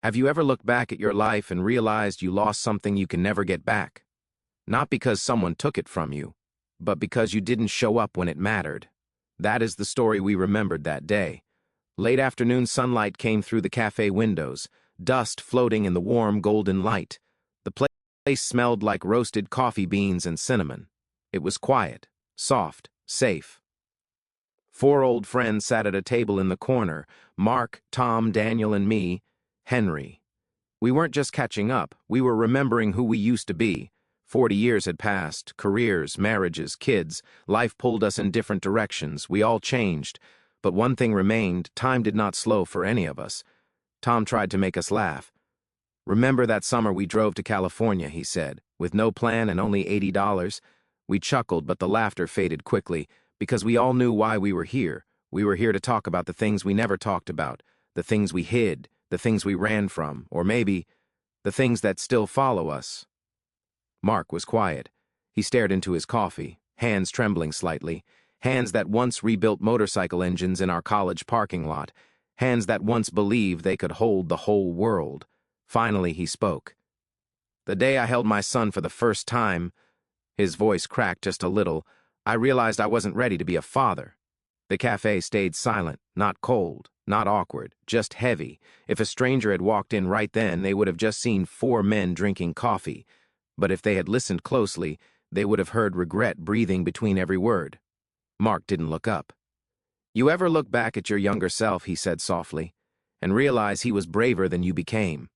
Have you ever looked back at your life and realized you lost something you can never get back? Not because someone took it from you, but because you didn't show up when it mattered. That is the story we remembered that day. Late afternoon sunlight came through the cafe windows, dust floating in the warm golden light. The place smelled like roasted coffee beans and cinnamon. It was quiet, soft, safe. Four old friends sat at a table in the corner: Mark, Tom, Daniel, and me, Henry. We weren't just catching up, we were remembering who we used to be. 40 years had passed, careers, marriages, kids, life pulled us in different directions, we all changed. But one thing remained: time did not slow for any of us. Tom tried to make us laugh. "Remember that summer we drove to California," he said, "with no plan and only $80? We chuckled, but the laughter faded quickly, because we all knew why we were here. We were here to talk about the things we never talked about, the things we hid, the things we ran from, or maybe the things that still follow us." Mark was quiet. He stared into his coffee, hands trembling slightly, hands that once rebuilt motorcycle engines in our college parking lot, hands that once believed they could hold the whole world. Finally, he spoke. "The day I held my son for the first time," his voice cracked just a little, "I realized I wasn't ready to be a father." The cafe stayed silent, not cold, not awkward, just heavy. If a stranger had walked in right then, they would have just seen four men drinking coffee. But if they had listened closely, they would have heard regret breathing between every word. Mark didn't look up. "You ever look back at your younger self," he said softly, "and realize he was braver than you became?"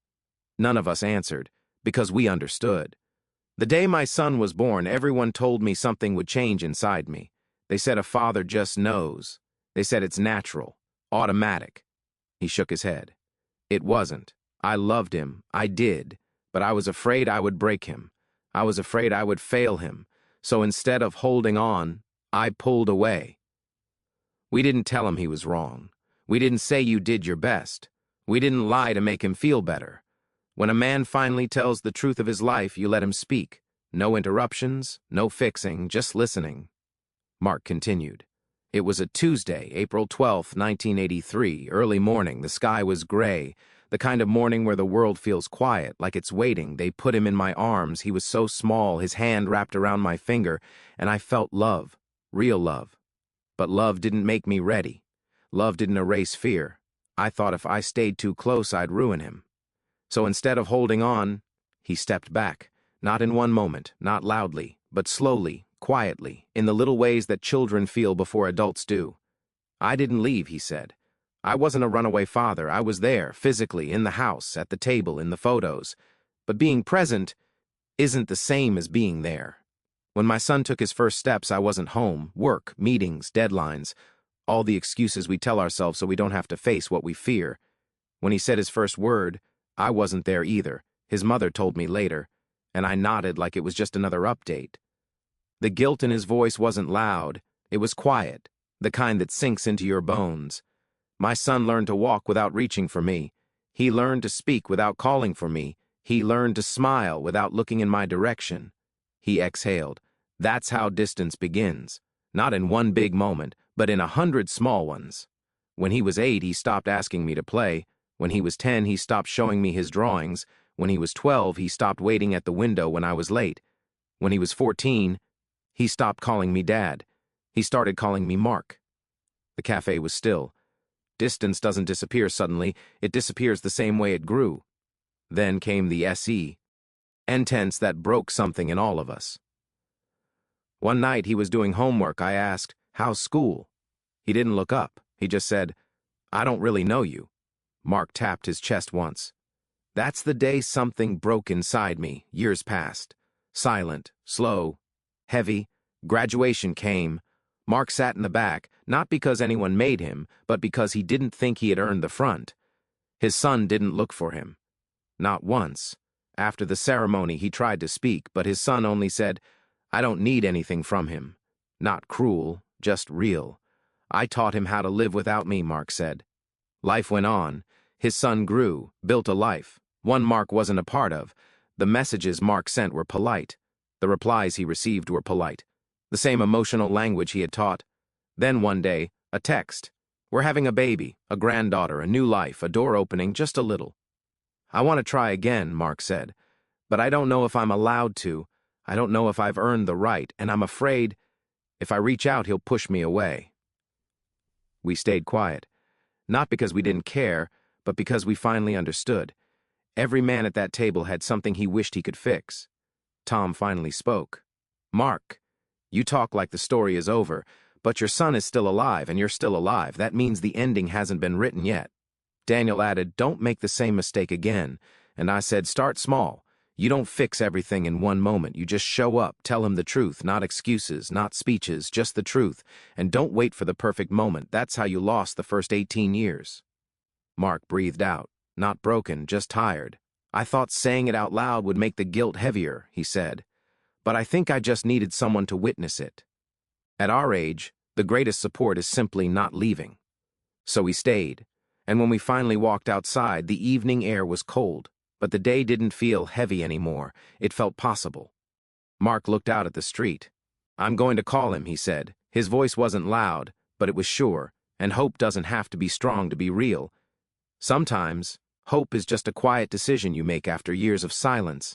None of us answered, because we understood. The day my son was born, everyone told me something would change inside me. They said a father just knows. They said it's natural, automatic. He shook his head. "It wasn't. I loved him, I did, but I was afraid I would break him. I was afraid I would fail him. So instead of holding on, I pulled away." We didn't tell him he was wrong. We didn't say you did your best. We didn't lie to make him feel better. When a man finally tells the truth of his life, you let him speak. No interruptions, no fixing, just listening. Mark continued. "It was a Tuesday, April 12th, 1983, early morning. The sky was gray, the kind of morning where the world feels quiet, like it's waiting. They put him in my arms. He was so small, his hand wrapped around my finger, and I felt love, real love. But love didn't make me ready. Love didn't erase fear. I thought if I stayed too close, I'd ruin him. So instead of holding on, he stepped back, not in one moment, not loudly, but slowly, quietly, in the little ways that children feel before adults do. I didn't leave," he said. "I wasn't a runaway father. I was there, physically, in the house, at the table, in the photos. But being present isn't the same as being there. When my son took his first steps, I wasn't home. Work, meetings, deadlines, all the excuses we tell ourselves so we don't have to face what we fear. When he said his first word, I wasn't there either. His mother told me later, and I nodded like it was just another update. The guilt in his voice wasn't loud. It was quiet, the kind that sinks into your bones. My son learned to walk without reaching for me. He learned to speak without calling for me. He learned to smile without looking in my direction." He exhaled. "That's how distance begins. Not in one big moment, but in 100 small ones. When he was 8, he stopped asking me to play. When he was 10, he stopped showing me his drawings. When he was 12, he stopped waiting at the window when I was late. When he was 14, he stopped calling me Dad. He started calling me Mark." The cafe was still. Distance doesn't disappear suddenly. It disappears the same way it grew. Then came the SE, intense that broke something in all of us. One night he was doing homework. I asked, "How's school?" He didn't look up. He just said, "I don't really know you." Mark tapped his chest once. That's the day something broke inside me. Years passed. Silent, slow, heavy. Graduation came. Mark sat in the back, not because anyone made him, but because he didn't think he had earned the front. His son didn't look for him. Not once. After the ceremony, he tried to speak, but his son only said, "I don't need anything from him." Not cruel, just real. "I taught him how to live without me," Mark said. Life went on. His son grew, built a life. One Mark wasn't a part of. The messages Mark sent were polite. The replies he received were polite. The same emotional language he had taught. Then one day, a text. "We're having a baby, a granddaughter, a new life, a door opening just a little." "I want to try again," Mark said. "But I don't know if I'm allowed to. I don't know if I've earned the right, and I'm afraid if I reach out, he'll push me away." We stayed quiet, not because we didn't care, but because we finally understood. Every man at that table had something he wished he could fix. Tom finally spoke. "Mark, you talk like the story is over, but your son is still alive, and you're still alive. That means the ending hasn't been written yet." Daniel added, "Don't make the same mistake again." And I said, "Start small. You don't fix everything in one moment. You just show up, tell him the truth, not excuses, not speeches, just the truth. And don't wait for the perfect moment. That's how you lost the first 18 years. Mark breathed out, not broken, just tired. "I thought saying it out loud would make the guilt heavier," he said. "But I think I just needed someone to witness it. At our age, the greatest support is simply not leaving." So we stayed. And when we finally walked outside, the evening air was cold, but the day didn't feel heavy anymore. It felt possible. Mark looked out at the street. "I'm going to call him," he said. His voice wasn't loud, but it was sure, and hope doesn't have to be strong to be real. Sometimes, hope is just a quiet decision you make after years of silence.